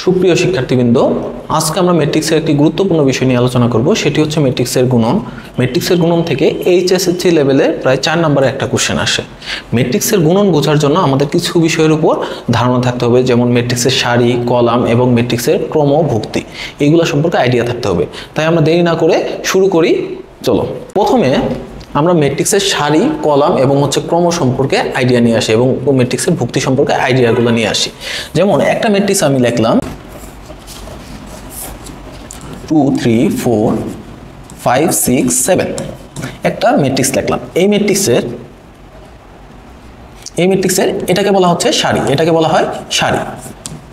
সুপ্রিয় শিক্ষার্থীবৃন্দ, আজকে আমরা ম্যাট্রিক্সের একটি গুরুত্বপূর্ণ বিষয় নিয়ে আলোচনা করব। সেটি হচ্ছে ম্যাট্রিক্সের গুণন। ম্যাট্রিক্সের গুণন থেকে এইচএসসি লেভেলে প্রায় 4 নম্বরে একটা কোশ্চেন আসে। ম্যাট্রিক্সের গুণন বোঝার জন্য আমাদের কিছু বিষয়ের উপর ধারণা থাকতে হবে, যেমন ম্যাট্রিক্সের সারি, কলাম এবং ম্যাট্রিক্সের ক্রম, ভুক্তি, এইগুলো সম্পর্কে আইডিয়া থাকতে হবে। তাই আমরা দেরি না করে শুরু করি। চলো, প্রথমে আমরা ম্যাট্রিক্সের সারি, কলাম এবং ক্রম সম্পর্কে আইডিয়া নিয়ে আসি এবং ম্যাট্রিক্সের ভুক্তি সম্পর্কে আইডিয়াগুলো নিয়ে আসি। যেমন একটা ম্যাট্রিক্স আমি লিখলাম 2 3 4 5 6 7, একটা ম্যাট্রিক্স লিখলাম। এই ম্যাট্রিক্সের এটাকে বলা হচ্ছে সারি, এটাকে বলা হয় সারি।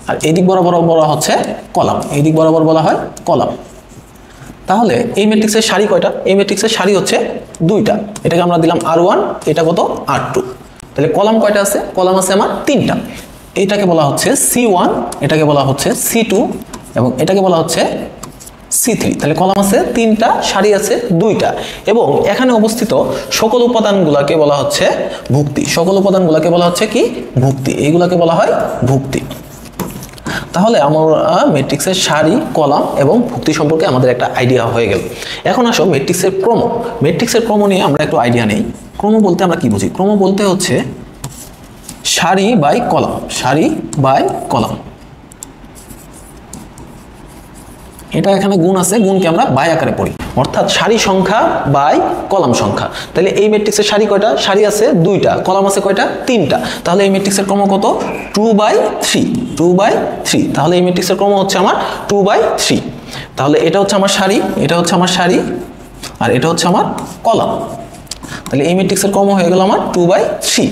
আর এই দিক বরাবর বলা হচ্ছে কলাম, এই দিক বরাবর বলা হয় কলাম। তাহলে এই ম্যাট্রিক্সের সারি কয়টা? এই ম্যাট্রিক্সের সারি হচ্ছে 2টা, এটাকে আমরা দিলাম R1, এটা কত R2। তাহলে কলাম কয়টা আছে? কলাম আছে আমার 3টা। এটাকে বলা হচ্ছে C1, এটাকে বলা হচ্ছে C2 এবং এটাকে বলা হচ্ছে C3। তাহলে কলাম আছে 3টা, সারি আছে 2টা এবং এখানে অবস্থিত সকল উপাদানগুলোকে বলা হচ্ছে ভুক্তি। সকল উপাদানগুলোকে বলা হচ্ছে কি? ভুক্তি। এইগুলোকে বলা হয় ভুক্তি। তাহলে আমরা ম্যাট্রিক্সের সারি, কলাম এবং ভুক্তি সম্পর্কে আমাদের একটা আইডিয়া হয়ে গেল। এখন আসো ম্যাট্রিক্সের ক্রম। ম্যাট্রিক্সের ক্রম নিয়ে আমরা একটু আইডিয়া নেই। ক্রম বলতে আমরা কি বুঝি? ক্রম বলতে হচ্ছে সারি বাই কলাম, সারি বাই কলাম। এটা এখানে গুণ আছে, গুণকে আমরা বাই আকারে পড়ি, অর্থাৎ সারি সংখ্যা বাই কলাম সংখ্যা। তাহলে এই ম্যাট্রিক্সের সারি কয়টা? সারি আছে 2টা, কলাম আছে কয়টা? 3টা। তাহলে এই ম্যাট্রিক্সের ক্রম কত? 2/3, 2/3। তাহলে এই ম্যাট্রিক্সের ক্রম হচ্ছে আমার 2/3। তাহলে এটা হচ্ছে আমার সারি, এটা হচ্ছে আমার সারি আর এটা হচ্ছে আমার কলাম। তাহলে এই ম্যাট্রিক্সের ক্রম হয়ে গেল আমার 2/3।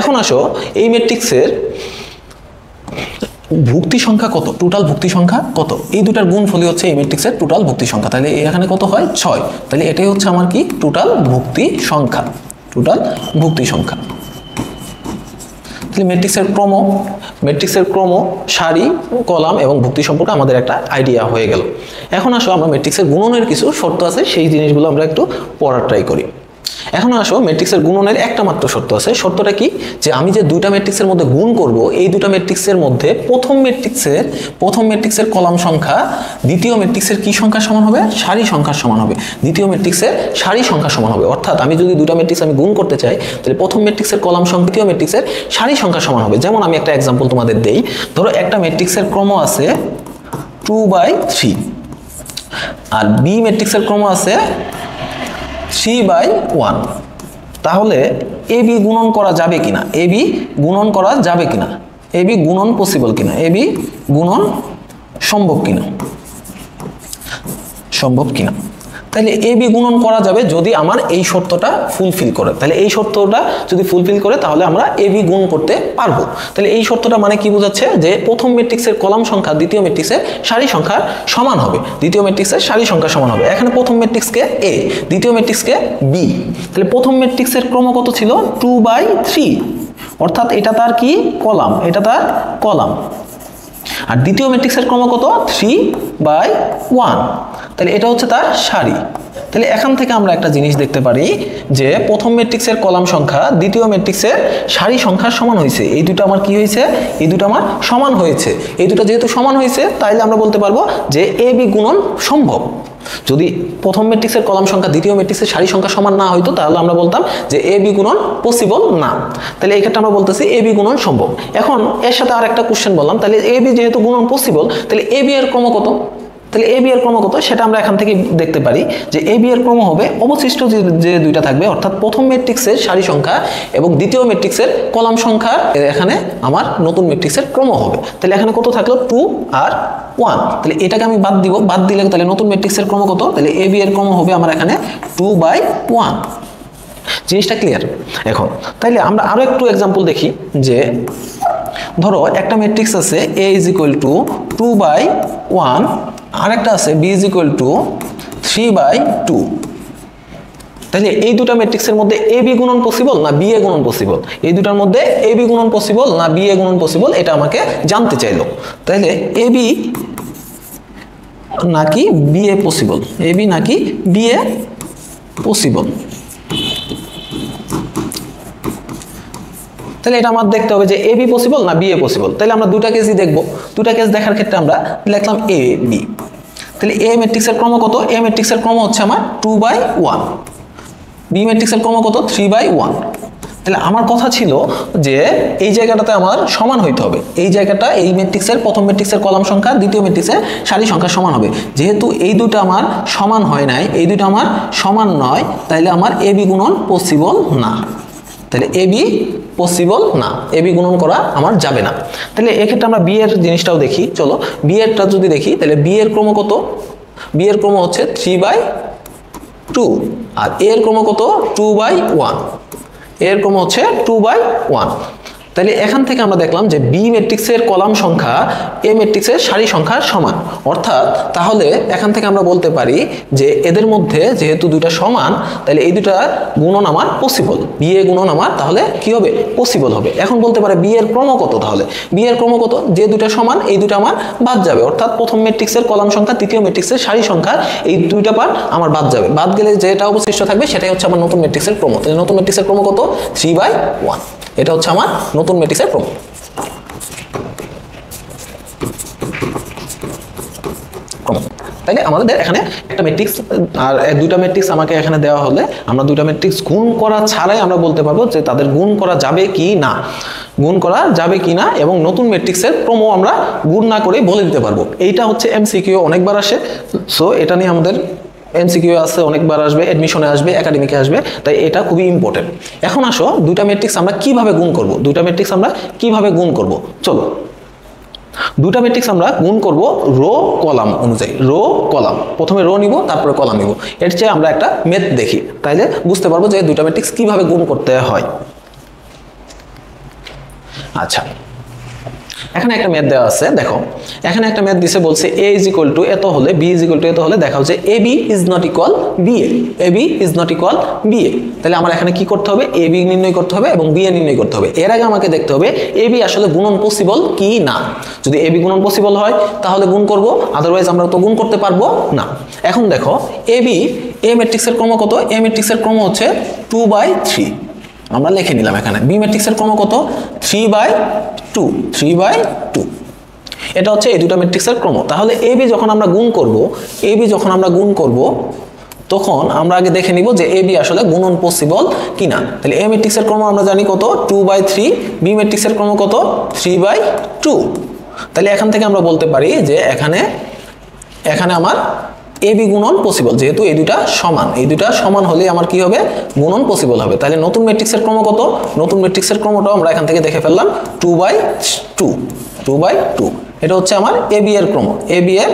এখন আসো এই ম্যাট্রিক্সের ভুক্তি সংখ্যা কত? টোটাল ভুক্তি সংখ্যা কত? এই দুটার গুণফলই হচ্ছে এই ম্যাট্রিক্সের টোটাল ভুক্তি সংখ্যা। তাহলে এখানে কত হয়? 6। তাহলে এটাই হচ্ছে আমার কি? টোটাল ভুক্তি সংখ্যা, টোটাল ভুক্তি সংখ্যা। তাহলে ম্যাট্রিক্সের ক্রম, সারি, কলাম এবং ভুক্তি সম্পর্কে আমাদের একটা আইডিয়া হয়ে গেল। এখন আসো আমরা ম্যাট্রিক্সের গুণনের কিছু শর্ত আছে, সেই জিনিসগুলো আমরা একটু পড়ার ট্রাই করি। এখন আসো ম্যাট্রিক্সের গুণনের একটা মাত্র শর্ত আছে। শর্তটা কি? যে আমি যে দুইটা ম্যাট্রিক্সের মধ্যে গুণ করব, এই দুটো ম্যাট্রিক্সের মধ্যে প্রথম ম্যাট্রিক্সের কলাম সংখ্যা দ্বিতীয় ম্যাট্রিক্সের কি সংখ্যার সমান হবে? সারি সংখ্যার সমান হবে। দ্বিতীয় ম্যাট্রিক্সের সারি সংখ্যার সমান হবে। অর্থাৎ আমি যদি দুটো ম্যাট্রিক্স আমি গুণ করতে চাই, তাহলে প্রথম ম্যাট্রিক্সের কলাম সংখ্যা দ্বিতীয় ম্যাট্রিক্সের সারি সংখ্যার সমান হবে। যেমন আমি একটা এক্সাম্পল তোমাদের দেই। ধরো একটা ম্যাট্রিক্সের ক্রম আছে 2/3 আর বি ম্যাট্রিক্সের ক্রম আছে 3/1। তাহলে এ বি গুণন করা যাবে কিনা? এ বি গুণন করা যাবে কিনা? এ বি গুণন পসিবল কিনা? এ বি গুণন সম্ভব কিনা? সম্ভব কিনা? তাহলে এ বি গুণন করা যাবে যদি আমার এই শর্তটা ফুলফিল করে। তাহলে এই শর্তটা যদি ফুলফিল করে তাহলে আমরা এ বি গুণ করতে পারবো। তাহলে এই শর্তটা মানে কি বোঝাচ্ছে? যে প্রথম ম্যাট্রিক্সের কলাম সংখ্যা দ্বিতীয় ম্যাট্রিক্সের সারি সংখ্যার সমান হবে, দ্বিতীয় ম্যাট্রিক্সের সারি সংখ্যা সমান হবে। এখানে প্রথম ম্যাট্রিক্সকে এ, দ্বিতীয় ম্যাট্রিক্সকে বি। তাহলে প্রথম ম্যাট্রিক্সের ক্রম কত ছিল? 2/3, অর্থাৎ এটা তার কি? কলাম, এটা তার কলাম। আর দ্বিতীয় ম্যাট্রিক্সের ক্রম কত? 3/1। তাহলে এটা হচ্ছে তার সারি। তাহলে এখান থেকে আমরা একটা জিনিস দেখতে পারি যে প্রথম ম্যাট্রিক্সের কলাম সংখ্যা দ্বিতীয় ম্যাট্রিক্সের সারি সংখ্যার সমান হয়েছে। এই দুটো আমার কি হয়েছে? এই দুটো আমার সমান হয়েছে। এই দুটো যেহেতু সমান হয়েছে, তাইলে আমরা বলতে পারবো যে এ বি গুণন সম্ভব। যদি প্রথম ম্যাট্রিক্সের কলাম সংখ্যা দ্বিতীয় ম্যাট্রিক্সের সারি সংখ্যা সমান না হইতো, তাহলে আমরা বলতাম যে এ বি গুণন পসিবল না। তাহলে এই ক্ষেত্রে আমরা বলতেছি এ বি গুণন সম্ভব। এখন এর সাথে আর একটা কোশ্চেন বললাম, তাহলে এ বি যেহেতু গুণন পসিবল, তাহলে এ বি এর ক্রম কত? তাহলে এ বি এর ক্রম কত সেটা আমরা এখান থেকে দেখতে পারি যে এ বি এর ক্রম হবে অবশিষ্ট যে দুইটা থাকবে, অর্থাৎ প্রথম ম্যাট্রিক্সের সারি সংখ্যা এবং দ্বিতীয় ম্যাট্রিক্সের কলাম সংখ্যা, এখানে আমার নতুন ম্যাট্রিক্সের ক্রম হবে। তাহলে এখানে কত থাকলো? 2 আর 1। তাহলে এটাকে আমি বাদ দিব, বাদ দিলে তাহলে নতুন ম্যাট্রিক্সের ক্রম কত? তাহলে এ বি এর ক্রম হবে আমার এখানে 2/1। জিনিসটা ক্লিয়ার? এখন তাইলে আমরা আরো একটু এক্সাম্পল দেখি। যে ধরো একটা ম্যাট্রিক্স আছে a = 2/1, আরেকটা আছে b = 3/2। তাহলে এই দুটো ম্যাট্রিক্সের মধ্যে এ বি গুণন পসিবল না বি এ গুণন পসিবল? এই দুটার মধ্যে এ বি গুণন পসিবল না বি এ গুণন পসিবল, এটা আমাকে জানতে চাইলো। তাহলে এ বি নাকি B A possible? A B নাকি বি এ পসিবল? তাহলে এটা আমার দেখতে হবে যে এ বি পসিবল না বি এ পসিবল। তাহলে আমরা দুটা কেসই দেখব। দুটা কেস দেখার ক্ষেত্রে আমরা লিখলাম এ বি। তাহলে এ ম্যাট্রিক্সের ক্রম কত? এ ম্যাট্রিক্সের ক্রম হচ্ছে আমার 2/1, বি ম্যাট্রিক্সের ক্রম কত? 3/1। তাহলে আমার কথা ছিল যে এই জায়গাটাতে আমার সমান হইতে হবে, এই জায়গাটা এই ম্যাট্রিক্সের প্রথম ম্যাট্রিক্সের কলাম সংখ্যা দ্বিতীয় ম্যাট্রিক্সের সারি সংখ্যা সমান হবে। যেহেতু এই দুটো আমার সমান হয় নাই, এই দুটো আমার সমান নয়, তাহলে আমার এ বি গুণন পসিবল না। তাহলে এ বি পসিবল না, এ বি গুণন করা আমার যাবে না। তাহলে এক্ষেত্রে আমরা বি এর জিনিসটাও দেখি। চলো বি এরটা যদি দেখি, তাহলে বি এর ক্রম কত? বি এর ক্রম হচ্ছে 3/2 আর এর ক্রম কত? 2/1। এর ক্রম হচ্ছে 2/1। তাহলে এখান থেকে আমরা দেখলাম যে বি ম্যাট্রিক্সের কলাম সংখ্যা এ ম্যাট্রিক্সের সারি সংখ্যার সমান। অর্থাৎ তাহলে এখান থেকে আমরা বলতে পারি যে এদের মধ্যে যেহেতু দুটা সমান, তাহলে এই দুটা গুণন আমার পসিবল, বি এ গুণন আমার তাহলে কি হবে? পসিবল হবে। এখন বলতে পারে বি এর ক্রম কত? তাহলে বি এর ক্রম কত? যে দুটা সমান এই দুটা আমার বাদ যাবে, অর্থাৎ প্রথম ম্যাট্রিক্সের কলাম সংখ্যা তৃতীয় ম্যাট্রিক্সের সারি সংখ্যা এই দুইটা পার্ট আমার বাদ যাবে। বাদ গেলে যেটা অবশিষ্ট থাকবে সেটাই হচ্ছে আমার নতুন ম্যাট্রিক্সের ক্রম। তাহলে নতুন ম্যাট্রিক্সের ক্রম কত? 3/1। এটা হচ্ছে আমার নতুন ম্যাট্রিক্সের ক্রম। তাইলে আমাদের এখানে একটা ম্যাট্রিক্স আর দুইটা ম্যাট্রিক্স আমাকে এখানে দেওয়া হলে আমরা দুইটা ম্যাট্রিক্স গুণ করা ছাড়াই আমরা বলতে পারবো যে তাদের গুণ করা যাবে কি না, গুণ করা যাবে কি না, এবং নতুন ম্যাট্রিক্সের ক্রমও আমরা গুণ না করে বলে দিতে পারবো। এইটা হচ্ছে এমসিকিউ অনেকবার আসে, সো এটা নিয়ে আমাদের এমসিকিউ আছে, অনেকবার আসবে, অ্যাডমিশনে আসবে, একাডেমিকে আসবে, তাই এটা খুবই ইম্পর্টেন্ট। এখন আসো দুইটা ম্যাট্রিক্স আমরা কিভাবে গুণ করব, দুইটা ম্যাট্রিক্স আমরা কিভাবে গুণ করব। চলো দুটা ম্যাট্রিক্স আমরা গুণ করব রো কলাম অনুযায়ী। রো কলাম, প্রথমে রো নিব তারপরে কলাম নিব। এর চেয়ে আমরা একটা ম্যাথ দেখি, তাইলে বুঝতে পারবো যে দুটা ম্যাট্রিক্স কিভাবে গুণ করতে হয়। আচ্ছা, এখানে একটা ম্যাথ দেওয়া আছে, দেখো এখানে একটা ম্যাথ দিছে, বলছে a ইজ ইকুয়াল টু এত হলে b ইজ ইকুয়াল টু এত হলে দেখাও যে ab is not equal ba, ab is not equal ba। তাহলে আমার এখানে কি করতে হবে? ab নির্ণয় করতে হবে এবং ba নির্ণয় করতে হবে। এর আগে আমাকে দেখতে হবে ab আসলে গুণন পসিবল কি না। যদি ab গুণন পসিবল হয় তাহলে গুণ করব, আদারওয়াইজ আমরা তো গুণ করতে পারবো না। এখন দেখো ab a ম্যাট্রিক্সের ক্রম কত? a ম্যাট্রিক্সের ক্রম হচ্ছে 2/3, আমরা লিখে নিলাম এখানে। বি ম্যাট্রিক্সের ক্রম কত? 3/2। এটা হচ্ছে এই দুটো ম্যাট্রিক্সের ক্রম। তাহলে এ বি যখন আমরা গুণ করব, তখন আমরা আগে দেখে নিব যে এ বি আসলে গুণন পসিবল কিনা। তাহলে এ ম্যাট্রিক্সের ক্রম আমরা জানি কত? 2/3। বি ম্যাট্রিক্সের ক্রম কত? 3/2। তাহলে এখান থেকে আমরা বলতে পারি যে এখানে আমার এ বি গুণন পসিবল, যেহেতু এই দুটা সমান, এই দুটা সমান হলে আমার কি হবে? গুণন পসিবল হবে। তাহলে নতুন ম্যাট্রিক্সের ক্রম কত? নতুন ম্যাট্রিক্সের ক্রমটাও আমরা এখান থেকে দেখে ফেললাম 2/2। এটা হচ্ছে আমার এ বি এর ক্রম, এ বি এর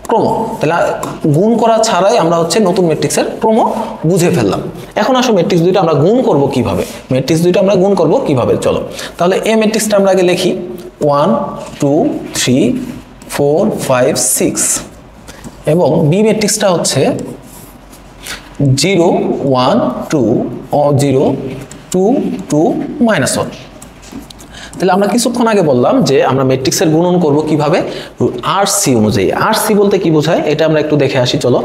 ক্রম। তাহলে গুণ করা ছাড়াই আমরা হচ্ছে নতুন ম্যাট্রিক্সের ক্রম বুঝে ফেললাম। এখন আসো ম্যাট্রিক্স দুইটা আমরা গুণ করব কিভাবে, ম্যাট্রিক্স দুইটা আমরা গুণ করব কিভাবে। চলো তাহলে এ ম্যাট্রিক্সটা আমরা আগে লিখি 1 2 3 4 5 6 এবং বি ম্যাট্রিক্সটা হচ্ছে 0 1 2 0 2 2 -1। তাহলে আমরা কিছুক্ষণ আগে বললাম যে আমরা ম্যাট্রিক্সের গুণন করব কিভাবে? আরসি অনুযায়ী। আরসি বলতে কি বোঝায় এটা আমরা একটু দেখে আসি। চলো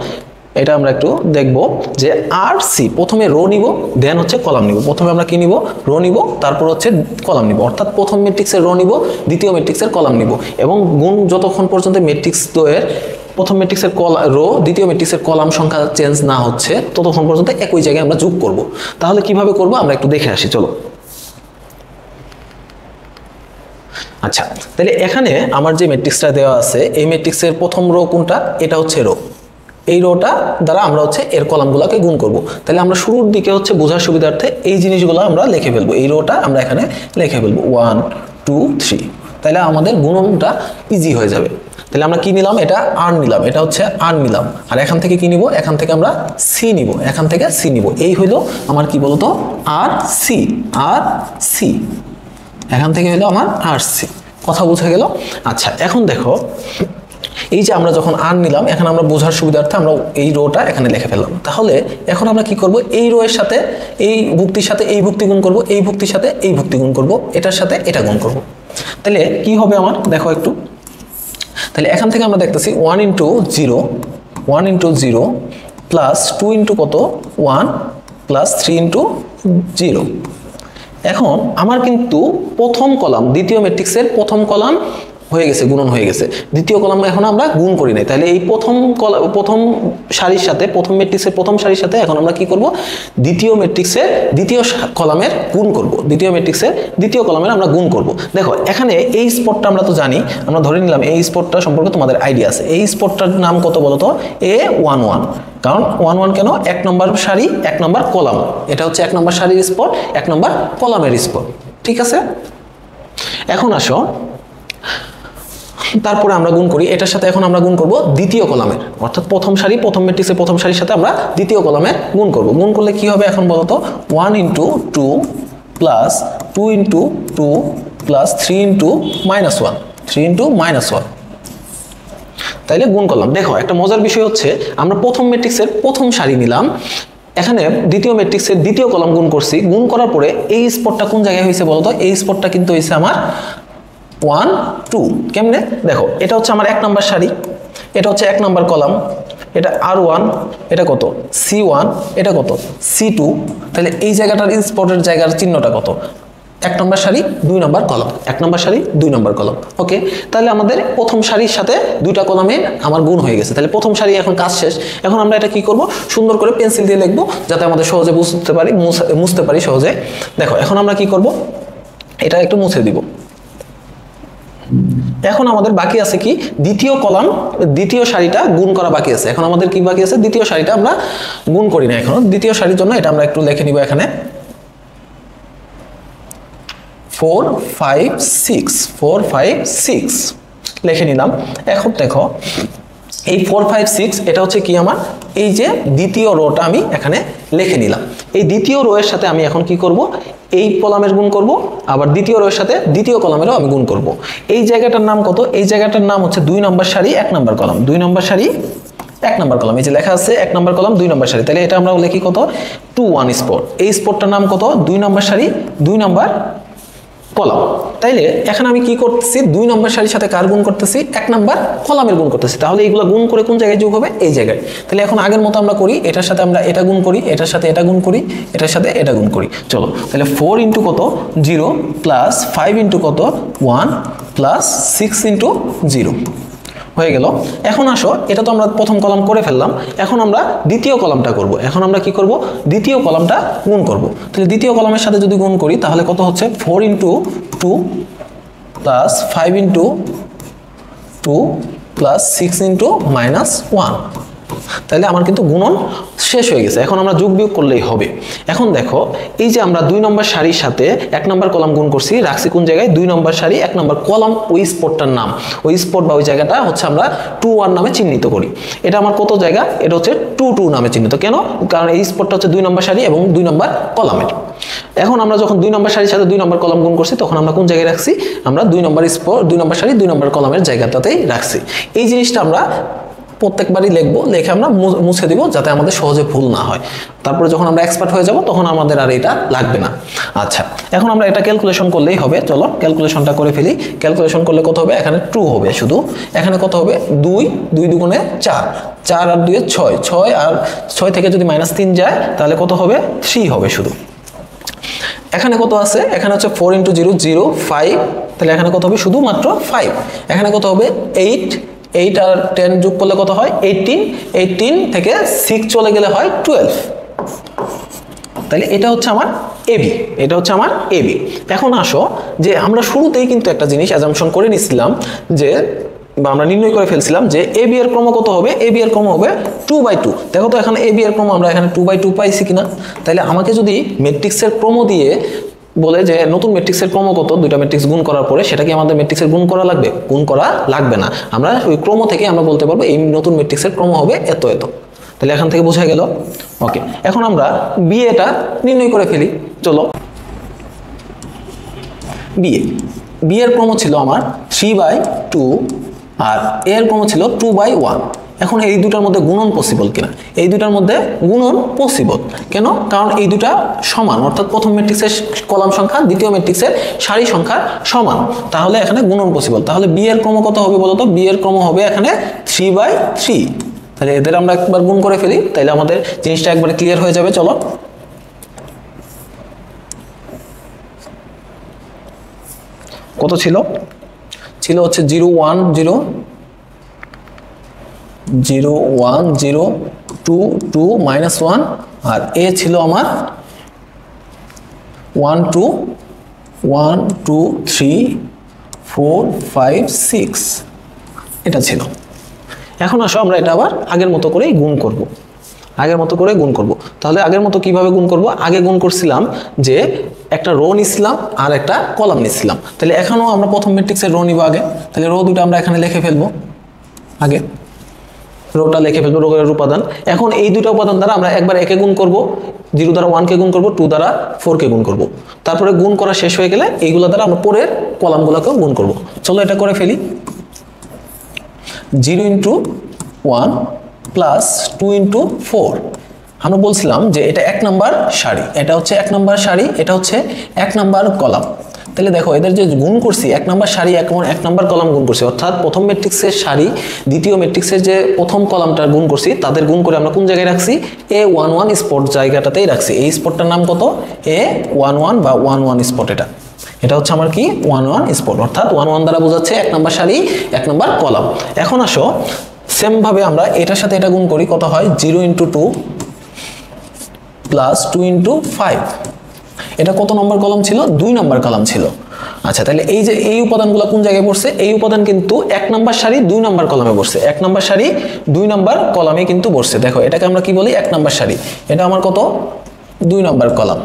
এটা আমরা একটু দেখব যে আরসি, প্রথমে রো নিব দেন হচ্ছে কলাম নিব। প্রথমে আমরা কি নিব? রো নিব, তারপর হচ্ছে কলাম নিব। অর্থাৎ প্রথম ম্যাট্রিক্সের রো নিব, দ্বিতীয় ম্যাট্রিক্সের কলাম নিব, এবং গুণ যতক্ষণ পর্যন্ত ম্যাট্রিক্স দ্বয়ের প্রথম ম্যাট্রিক্সের রো দ্বিতীয় ম্যাট্রিক্সের কলাম সংখ্যা চেঞ্জ না হচ্ছে ততক্ষণ পর্যন্ত একই জায়গায় আমরা যোগ করব। তাহলে কিভাবে করব আমরা একটু দেখে আসি। চলো আচ্ছা, তাহলে এখানে আমার যে ম্যাট্রিক্সটা দেওয়া আছে, এই ম্যাট্রিক্সের প্রথম রো কোনটা? এটা হচ্ছে রো। এই রোটা দ্বারা আমরা হচ্ছে এর কলামগুলোকে গুণ করব। তাহলে আমরা শুরুর দিকে হচ্ছে বোঝার সুবিধার্থে এই জিনিসগুলো আমরা লিখে ফেলবো। এই রোটা আমরা এখানে লিখে ফেলবো 1 2 3। তাহলে আমাদের গুণনটা ইজি হয়ে যাবে। তাহলে আমরা কি নিলাম? এটা আর নিলাম, এটা হচ্ছে আর নিলাম, আর এখান থেকে কি নিব? এখান থেকে আমরা সি নিব, এখান থেকে সি নিব। এই হইলো আমার কি বলতো? আর সি, আর সি। এখান থেকে হলো আমার আর সি। কথা বুঝে গেল? আচ্ছা, এখন দেখো এই যে আমরা যখন আর নিলাম, এখন আমরা বোঝার সুবিধার্থে আমরা এই রোটা এখানে লিখে ফেললাম। তাহলে এখন আমরা কি করব? এই রো এর সাথে এই ভুক্তির সাথে এই ভুক্তি গুণ করব, এই ভুক্তির সাথে এই ভুক্তি গুণ করব, এটার সাথে এটা গুণ করব। তাহলে কি হবে আমার? দেখো একটু। তাহলে এখান থেকে আমরা দেখতেছি 1 × 0 প্লাস 2 × কত? 1 প্লাস 3 × 0। এখন আমার কিন্তু প্রথম কলাম দ্বিতীয় ম্যাট্রিক্সের প্রথম কলাম হয়ে গেছে, গুণন হয়ে গেছে, দ্বিতীয় কলাম এখন আমরা গুণ করি নাই। তাহলে এই প্রথম সারির সাথে প্রথম ম্যাট্রিক্সের প্রথম সারির সাথে এখন আমরা কি করব, দ্বিতীয় ম্যাট্রিক্সের দ্বিতীয় কলামের গুণ করব, দ্বিতীয় ম্যাট্রিক্সের দ্বিতীয় কলামের আমরা গুণ করব। দেখো এখানে এই স্পটটা আমরা তো জানি, আমরা ধরে নিলাম এই স্পটটা সম্পর্কে তোমাদের আইডিয়া আছে। এই স্পটটার নাম কত বলো তো, A11, কারণ 11 কেন, 1 নম্বর সারি 1 নম্বর কলাম, এটা হচ্ছে 1 নম্বর সারির স্পট 1 নম্বর কলামের স্পট, ঠিক আছে। এখন আসো তারপরে আমরা গুণ করি এটার সাথে, এখন আমরা গুণ করব দ্বিতীয় কলামের, অর্থাৎ প্রথম সারি প্রথম ম্যাট্রিক্সের প্রথম সারির সাথে আমরা দ্বিতীয় কলামের গুণ করব। গুণ করলে কি হবে এখন বলো তো, 1 × 2 প্লাস 2 × 2 প্লাস 3 × -1, 3 × -1, তাইলে গুণ করলাম। দেখো একটা মজার বিষয় হচ্ছে আমরা প্রথম ম্যাট্রিক্সের প্রথম সারি নিলাম, এখানে দ্বিতীয় ম্যাট্রিক্সের দ্বিতীয় কলাম গুণ করছি, গুণ করার পরে এই স্পটটা কোন জায়গায় হয়েছে বলো তো, এই স্পটটা কিন্তু হয়েছে আমার 1 2। কেমনে দেখো, এটা হচ্ছে আমার 1 নম্বর সারি, এটা হচ্ছে 1 নম্বর কলাম, এটা R1, এটা কত C1, এটা কত C2, তাহলে এই জায়গাটার স্পটের জায়গার চিহ্নটা কত, 1 নম্বর সারি 2 নম্বর কলাম, 1 নম্বর সারি 2 নম্বর কলাম। ওকে, তাহলে আমাদের প্রথম সারির সাথে দুইটা কলামে আমার গুণ হয়ে গেছে, তাহলে প্রথম সারি এখন কাজ শেষ। এখন আমরা এটা কি করব, সুন্দর করে পেন্সিল দিয়ে লিখবো যাতে আমাদের সহজে মুছতে পারি সহজে। দেখো এখন আমরা কি করব, এটা একটু মুছে দিব। এখন আমাদের বাকি আছে কি, দ্বিতীয় কলাম দ্বিতীয় সারিটা গুণ করা বাকি আছে। এখন আমাদের কি বাকি আছে, দ্বিতীয় সারিটা আমরা গুণ করি না এখনো, দ্বিতীয় সারির জন্য এটা আমরা একটু লিখে নিব এখানে 4 5 6 লিখে নিলাম। এখন দেখো এই 4 5 6 এটা হচ্ছে কি আমার এই যে দ্বিতীয় রোটা আমি এখানে লিখে নিলাম। এই দ্বিতীয় রো এর সাথে আমি এখন কি করব, এই কলামের গুণ করব, আবার দ্বিতীয় রো এর সাথে দ্বিতীয় কলামেরও আমি গুণ করব। এই জায়গাটার নাম কত, এই জায়গাটার নাম হচ্ছে 2 নম্বর সারি 1 নম্বর কলাম, 2 নম্বর সারি 1 নম্বর কলাম, এই যে লেখা আছে 1 নম্বর কলাম 2 নম্বর সারি, তাহলে এটা আমরা লিখি কত 2 1 স্পট। এই স্পটটার নাম কত, 2 নম্বর সারি 2 নম্বর কলাম। তাইলে এখানে আমি কি করতেছি, 2 নম্বর সারির সাথে কার গুণ করতেছি, 1 নম্বর কলামের গুণ করতেছি। তাহলে এইগুলো গুণ করে কোন জায়গায় যোগ হবে, এই জায়গায়। তাহলে এখন আগের মতো আমরা করি, এটার সাথে আমরা এটা গুণ করি, এটার সাথে এটা গুণ করি, এটার সাথে এটা গুণ করি। চলো তাহলে 4 × কত 0 প্লাস 5 × কত 1 প্লাস 6 × 0 হয়ে গেল। এখন আসো, এটা তো আমরা প্রথম কলাম করে ফেললাম, এখন আমরা দ্বিতীয় কলামটা করব। এখন আমরা কি করব, দ্বিতীয় কলামটা গুণ করব। তাহলে দ্বিতীয় কলামের সাথে যদি গুণ করি তাহলে কত হচ্ছে 4 × 2 প্লাস 5 × 2 প্লাস 6 × -1, তাহলে আমার কিন্তু গুণন শেষ হয়ে গেছে। এখন আমরা যোগ বিয়োগ করলেই হবে। এখন দেখো এই যে আমরা 2 নম্বর সারির সাথে 1 নম্বর কলাম গুণ করছি, রাখছি কোন জায়গায়, 2 নম্বর সারি 1 নম্বর কলাম, ওই স্পটটার নাম, ওই স্পট বা ওই জায়গাটা হচ্ছে আমরা 2 1 নামে চিহ্নিত করি। এটা আমার কত জায়গা, এটা হচ্ছে 2 2 নামে চিহ্নিত। কেন, কারণ এই স্পটটা হচ্ছে 2 নম্বর সারি এবং 2 নম্বর কলামের। এখন আমরা যখন 2 নম্বর সারির সাথে 2 নম্বর কলাম গুণ করছি তখন আমরা কোন জায়গায় রাখছি, আমরা 2 নম্বর স্পট 2 নম্বর সারি 2 নম্বর কলামের জায়গাটাতেই রাখছি। এই জিনিসটা আমরা প্রত্যেকবারই লিখবো, লিখে আমরা মুছে দিব যাতে আমাদের সহজে ভুল না হয়। তারপরে যখন আমরা এক্সপার্ট হয়ে যাব তখন আমাদের আর এটা লাগবে না। আচ্ছা, এখন আমরা এটা ক্যালকুলেশন করলেই হবে। চলো ক্যালকুলেশনটা করে ফেলি। ক্যালকুলেশন করলে কত হবে, এখানে 2 হবে শুধু, এখানে কত হবে 2 2 দুগুণে 4, 4 আর 2 এ 6, 6 আর 6 থেকে যদি -3 যায় তাহলে কত হবে 3 হবে শুধু। এখানে কত আছে, এখানে হচ্ছে 4 × 0 0 5, তাহলে এখানে কত হবে শুধুমাত্র 5। এখানে কত হবে 8 8 আর 10 যোগ করলে কত হয় 18, 18 থেকে 6 চলে গেলে হয় 12। তাহলে এটা হচ্ছে আমার এবি, এটা হচ্ছে আমার এবি। এখন আসো যে আমরা শুরুতেই কিন্তু একটা জিনিস অ্যাজাম্পশন করে নিছিলাম যে, বা আমরা নির্ণয় করে ফেলছিলাম যে এবি এর ক্রম কত হবে, এবি এর ক্রম হবে 2/2। দেখো তো এখানে এবি এর ক্রম আমরা এখানে 2/2 পাইছি কিনা। তাহলে আমাকে যদি ম্যাট্রিক্সের ক্রম দিয়ে বলে যে নতুন ম্যাট্রিক্সের ক্রম কত, দুইটা ম্যাট্রিক্স গুণ করার পরে, সেটা কি আমাদের ম্যাট্রিক্সের গুণ করা লাগবে, গুণ করা লাগবে না। আমরা ওই ক্রম থেকে আমরা বলতে পারবো এই নতুন ম্যাট্রিক্সের ক্রম হবে এত এত। তাহলে এখান থেকে বোঝা গেল। ওকে, এখন আমরা বিএটা নির্ণয় করে ফেলি। চলো, বি এর ক্রম ছিল আমার 3/2 আর এর ক্রম ছিল 2/1। এখন এই দুটার মধ্যে গুণন পসিবল কিনা, এই দুটার মধ্যে গুণন পসিবল। কেন, কারণ এই দুটা সমান, অর্থাৎ প্রথম ম্যাট্রিক্সের কলাম সংখ্যা দ্বিতীয় ম্যাট্রিক্সের সারি সংখ্যা সমান, তাহলে এখানে গুণন পসিবল। তাহলে বি এর ক্রম কত হবে বলতো, বি এর ক্রম হবে এখানে 3/3। তাহলে এদের আমরা একবার গুণ করে ফেলি, তাহলে আমাদের জিনিসটা একবারে ক্লিয়ার হয়ে যাবে। চলো, কত ছিল ছিল হচ্ছে 0 1 0 0 1 0 2 2 -1 আর a ছিল আমার 1 2 1 2 3 4 5 6 এটা ছিল। এখন আসো আমরা এটা আবার আগের মতো করেই গুণ করব, আগের মতো করে গুণ করব। তাহলে আগের মতো কিভাবে গুণ করব? আগে গুণ করছিলাম যে একটা রো নিছিলাম আর একটা কলাম নিছিলাম, তাহলে এখানেও আমরা প্রথম ম্যাট্রিক্সের রো নিব আগে। তাহলে রো দুটো আমরা এখানে লিখে ফেলবো, আগে রোটা লিখে ফেলবো, রোগের উপাদান। এখন এই দুটো উপাদান দ্বারা আমরা একবার একে গুণ করব, 0 দ্বারা 1 কে গুণ করব, 2 দ্বারা 4 কে গুণ করব। তারপরে গুণ করা শেষ হয়ে গেলে এইগুলো দ্বারা আমরা পরের কলামগুলোকেও গুণ করব। চলো এটা করে ফেলি। 0 × 1 + 2 × 4, আমরা বলছিলাম যে এটা 1 নাম্বার সারি, এটা হচ্ছে 1 নাম্বার সারি, এটা হচ্ছে 1 নাম্বার কলাম। তাহলে দেখো এদের যে গুণ করছি 1 নাম্বার সারি এবং 1 নাম্বার কলাম গুণ করছি, অর্থাৎ প্রথম ম্যাট্রিক্সের সারি দ্বিতীয় ম্যাট্রিক্সের যে প্রথম কলামটা গুণ করছি তাদের গুণ করে আমরা কোন জায়গায় রাখছি? A11 স্পট জায়গাটাতেই রাখছি। এই স্পটটার নাম কত? A11 বা 11 স্পট। এটা হচ্ছে আমার কি 11 স্পট, অর্থাৎ 11 দ্বারা বোঝাচ্ছে 1 নাম্বার সারি 1 নাম্বার কলাম। এখন আসো সেম ভাবে আমরা এটার সাথে এটা গুণ করি, কত হয়? 0 × 2 + 2 × 5। এটা কত নম্বর কলাম ছিল? 2 নম্বর কলাম ছিল। আচ্ছা, তাহলে এই যে এই উপাদানগুলো কোন জায়গায় পড়ছে? এই উপাদান কিন্তু 1 নাম্বার সারি 2 নাম্বার কলামে পড়ছে, 1 নাম্বার সারি 2 নাম্বার কলামে কিন্তু পড়ছে। দেখো এটাকে আমরা কি বলি? 1 নাম্বার সারি। এটা আমার কত? 2 নাম্বার কলাম।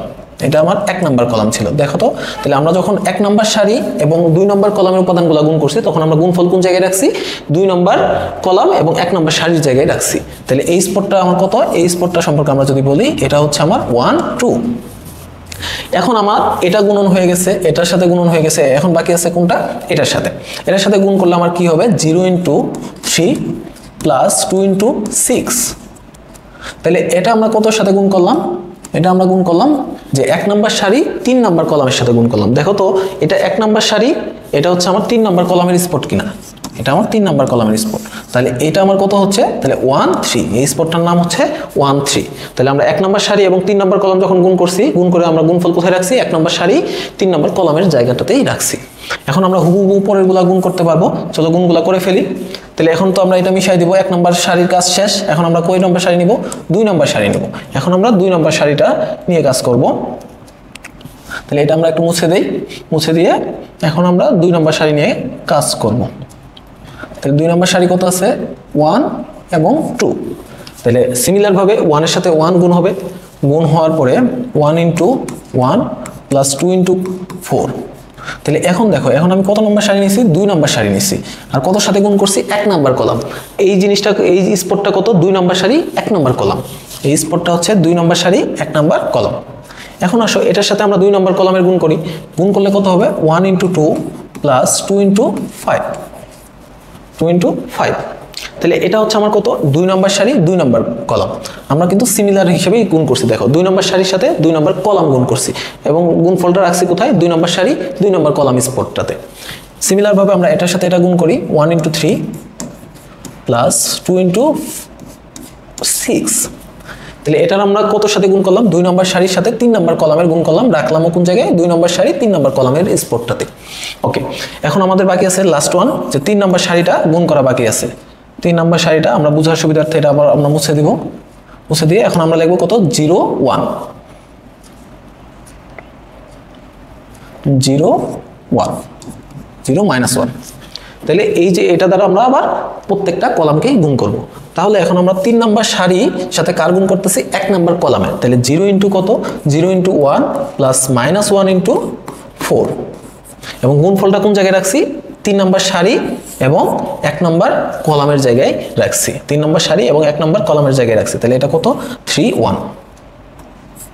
এটা আমার 1 নাম্বার কলাম ছিল। দেখো তো, তাহলে আমরা যখন 1 নাম্বার সারি এবং 2 নাম্বার কলামের উপাদানগুলো গুণ করছি তখন আমরা গুণফল কোন জায়গায় রাখছি? 2 নাম্বার কলাম এবং 1 নাম্বার সারির জায়গায় রাখছি। তাহলে এই স্পটটা আমার কত? এই স্পটটা সম্পর্কে আমরা যদি বলি, এটা হচ্ছে আমার 1 2। এখন আমার এটা গুণন হয়ে গেছে, এটার সাথে গুণন হয়ে গেছে, এখন বাকি আছে কোনটা? এটার সাথে। এটার সাথে গুণ করলে আমার কি হবে? 0 × 3 + 2 × 6। তাহলে এটা আমরা কতর সাথে গুণ করলাম? এটা আমরা গুণ করলাম যে 1 নাম্বার সারি 3 নাম্বার কলামের সাথে গুণ করলাম। দেখো তো এটা 1 নাম্বার সারি, এটা হচ্ছে আমার 3 নাম্বার কলামের স্পট কিনা? এটা আমার 3 নাম্বার কলামের স্পট। তাহলে এটা আমার কত হচ্ছে? তাহলে 1 3। এই স্পটটার নাম হচ্ছে 1 3। তাহলে আমরা 1 নাম্বার সারি এবং 3 নাম্বার কলাম যখন গুণ করছি, গুণ করে আমরা গুণফল কোথায় রাখছি? 1 নাম্বার সারি 3 নাম্বার কলামের জায়গাটাতেই রাখছি। এখন আমরা হুবহু পরেরগুলা গুণ করতে পারবো। চলো গুণগুলা করে ফেলি। তাহলে এখন তো আমরা এটা মিশাই দিব, 1 নাম্বার সারির কাজ শেষ। এখন আমরা কয় নাম্বার সারি নিব? 2 নাম্বার সারি নিব। এখন আমরা 2 নাম্বার সারিটা নিয়ে কাজ করব। তাহলে এটা আমরা একটু মুছে দেই, মুছে দিয়ে এখন আমরা 2 নাম্বার সারি নিয়ে কাজ করব। তাহলে 2 নাম্বার সারি কত আছে? 1 এবং 2। তাহলে সিমিলার ভাবে 1 এর সাথে 1 গুণ হবে, গুণ হওয়ার পরে 1 × 1 + 2 × 4। তাহলে এখন দেখো, এখন আমি কত নম্বর সারি নিছি? 2 নম্বর সারি নিছি। আর কত সাথে গুণ করছি? 1 নাম্বার কলাম। এই জিনিসটা, এই স্পটটা কত? 2 নম্বর সারি 1 নাম্বার কলাম। এই স্পটটা হচ্ছে 2 নম্বর সারি 1 নাম্বার কলাম। এখন আসো এটার সাথে আমরা 2 নম্বর কলামের গুণ করি। গুণ করলে কত হবে? 1 × 2 + 2 × 5। 2 × 5। তাহলে এটা হচ্ছে আমার কত? 2 নম্বর সারি 2 নম্বর কলাম। আমরা কিন্তু সিমিলার হিসেবেই গুণ করছি। দেখো 2 নম্বর সারির সাথে 2 নম্বর কলাম গুণ করছি এবং গুণফলটা রাখছি কোথায়? 2 নম্বর সারি 2 নম্বর কলাম স্পটটাতে। সিমিলার ভাবে আমরা এটার সাথে এটা গুণ করি, 1 × 3 + 2 × 6। তাহলে এটার আমরা কত সাথে গুণ করলাম? 2 নম্বর সারির সাথে 3 নম্বর কলামের গুণ করলাম, রাখলাম কোন জায়গায়? 2 নম্বর সারি 3 নম্বর কলামের স্পটটাতে। ওকে, এখন আমাদের বাকি আছে লাস্ট ওয়ান, যে 3 নম্বর সারিটা গুণ করা বাকি আছে। 3 নম্বর সারিটা আমরা বোঝার সুবিধার্থে এটা আবার আমরা মুছে দিব। মুছে দিয়ে এখন আমরা লিখব কত? 0 1 0 1 0 -1। তাহলে এই যে এটা দ্বারা আমরা আবার প্রত্যেকটা কলামকেই গুণ করব। তাহলে এখন আমরা 3 নম্বর সারির সাথে কার গুণ করতেছি? 1 নম্বর কলামে। তাহলে 0 × কত? 0 × 1 + -1 × 4। এবং গুণফলটা কোন জায়গায় রাখছি? 3 নম্বর সারি এবং 1 নম্বর কলামের জায়গায় রাখছি। 3 নম্বর সারি এবং 1 নম্বর কলামের জায়গায় রাখছি। তাহলে এটা কত? 3 1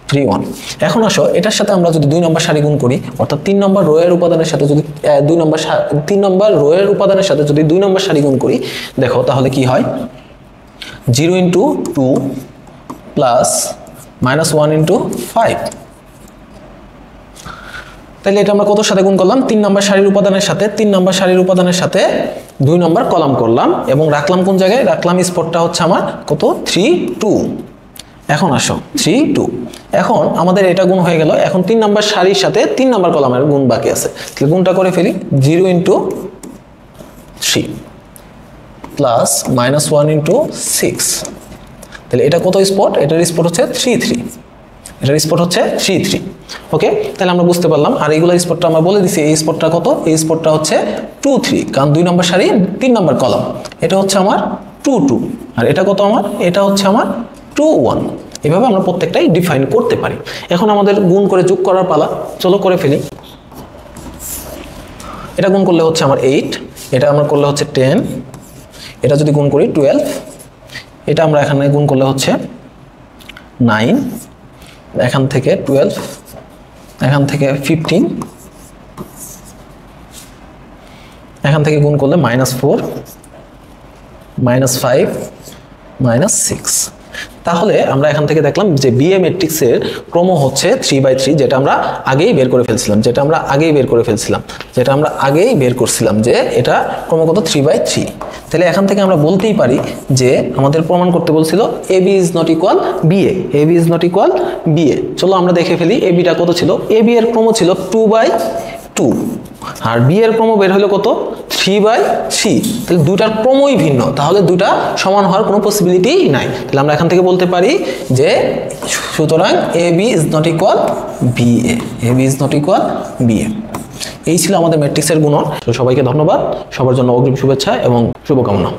3 1। এখন আসো এটার সাথে আমরা যদি 2 নম্বর সারি গুণ করি, অর্থাৎ 3 নম্বর রো এর উপাদানের সাথে যদি 3 নম্বর রো এর উপাদানের সাথে যদি 2 নম্বর সারি গুণ করি, দেখো তাহলে কি হয়? 0 × 2 + -1 × 5। তাহলে এটা আমরা কত সাথে গুণ করলাম? 3 নম্বর সারির উপাদানের সাথে 3 নম্বর সারির উপাদানের সাথে 2 নম্বর কলাম করলাম এবং রাখলাম কোন জায়গায়? রাখলাম স্পটটা হচ্ছে আমার কত? 3 2। এখন আসো 3 2, এখন আমাদের এটা গুণ হয়ে গেল। এখন 3 নাম্বার সারির সাথে 3 নাম্বার কলামের গুণ বাকি আছে, তাহলে গুণটা করে ফেলি। 0 × 3 প্লাস -1 × 6, তাহলে এটা কত স্পট? এটার স্পট হচ্ছে 3 3, এটার স্পট হচ্ছে 3 3। ওকে, তাহলে আমরা বুঝতে পারলাম। আর এইগুলো স্পটটা আমরা বলে দিছি, এই স্পটটা কত? এই স্পটটা হচ্ছে 2 3, কারণ 2 নম্বর সারি 3 নম্বর কলাম। এটা হচ্ছে আমার 2 2, আর এটা কত আমার? এটা হচ্ছে আমার 2 1। এভাবে আমরা প্রত্যেকটাই ডিফাইন করতে পারি। এখন আমাদের গুণ করে যোগ করার পালা, চলো করে ফেলি। এটা গুণ করলে হচ্ছে আমার 8, এটা আমরা করলে হচ্ছে 10, এটা যদি গুণ করি 12, এটা আমরা এখানে গুণ করলে হচ্ছে 9, এখান থেকে 12, এখান থেকে 15, এখান থেকে গুণ করলে -4, -5, -6। তাহলে আমরা এখান থেকে দেখলাম যে বিএ ম্যাট্রিক্সের ক্রম হচ্ছে 3/3, যেটা আমরা আগেই বের করে ফেলছিলাম যে এটা ক্রমাগত 3/3। তাহলে এখান থেকে আমরা বলতেই পারি যে আমাদের প্রমাণ করতে বলছিল AB is not equal BA, AB is not equal BA। চলো আমরা দেখে ফেলি ABটা কত ছিল। AB এর ক্রম ছিল 2/2, আর B এর ক্রম বের হলো কত? 3/3। তাহলে দুটার ক্রমই ভিন্ন, তাহলে দুটা সমান হওয়ার কোনো পসিবিলিটি নাই। তাহলে আমরা এখান থেকে বলতে পারি যে সুতরাং AB is not equal BA, AB is not equal BA। এই ছিল আমাদের ম্যাট্রিক্সের গুণন। তো সবাইকে ধন্যবাদ, সবার জন্য অগ্রিম শুভেচ্ছা এবং শুভকামনা।